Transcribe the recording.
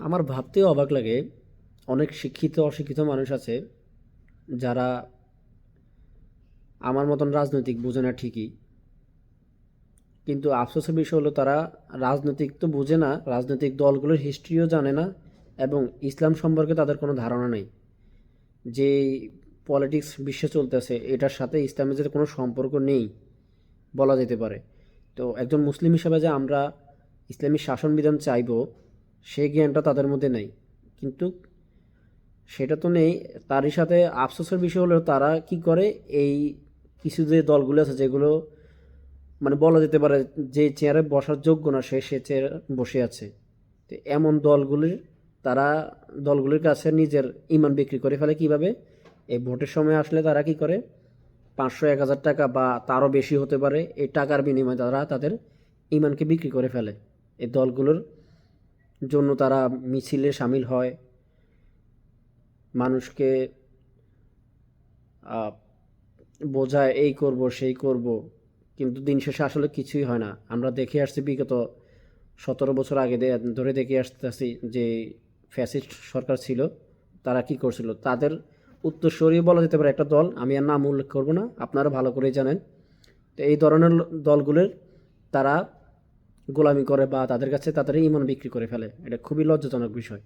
আমার ভাবতেও অবাক লাগে, অনেক শিক্ষিত অশিক্ষিত মানুষ আছে যারা আমার মতন রাজনৈতিক বোঝে না ঠিকই, কিন্তু আফসোসের বিষয় হলো তারা রাজনৈতিক তো বোঝে না, রাজনৈতিক দলগুলোর হিস্ট্রিও জানে না এবং ইসলাম সম্পর্কে তাদের কোনো ধারণা নেই। যে পলিটিক্স বিশ্বে চলতেছে এটার সাথে ইসলামের যে কোনো সম্পর্ক নেই বলা যেতে পারে। তো একজন মুসলিম হিসাবে যে আমরা ইসলামী শাসন বিধান চাইব, সেই জ্ঞানটা তাদের মধ্যে নেই। কিন্তু সেটা তো নেই, তারই সাথে আফসোসের বিষয় হলো তারা কি করে, এই কিছু যে দলগুলো আছে যেগুলো মানে বলা যেতে পারে যে চেয়ারে বসার যোগ্য না সে চেয়ারে বসে আছে। তো এমন তারা দলগুলির কাছে নিজের ইমান বিক্রি করে ফেলে কিভাবে? এই ভোটের সময় আসলে তারা কি করে, 500-1000 টাকা বা তারও বেশি হতে পারে, এই টাকার বিনিময়ে তারা তাদের ইমানকে বিক্রি করে ফেলে। এই দলগুলোর জন্য তারা মিছিলে সামিল হয়, মানুষকে আহ, বোঝায় এই করব সেই করব, কিন্তু দিন শেষে আসলে কিছুই হয় না। আমরা দেখে আসছি বিগত 17 বছর আগে ধরে দেখে আসতেছি যে ফ্যাসিস্ট সরকার ছিল, তারা কি করছিল, তাদের উত্তরসূরি বলা যেতে পারে একটা দল, আমি আর নাম উল্লেখ করব না, আপনারা ভালো করেই জানেন। তো এই ধরনের দলগুলোর তারা গোলামি করে বা তাদের কাছে তাদের ইমান বিক্রি করে ফেলে, এটা খুবই লজ্জাজনক বিষয়।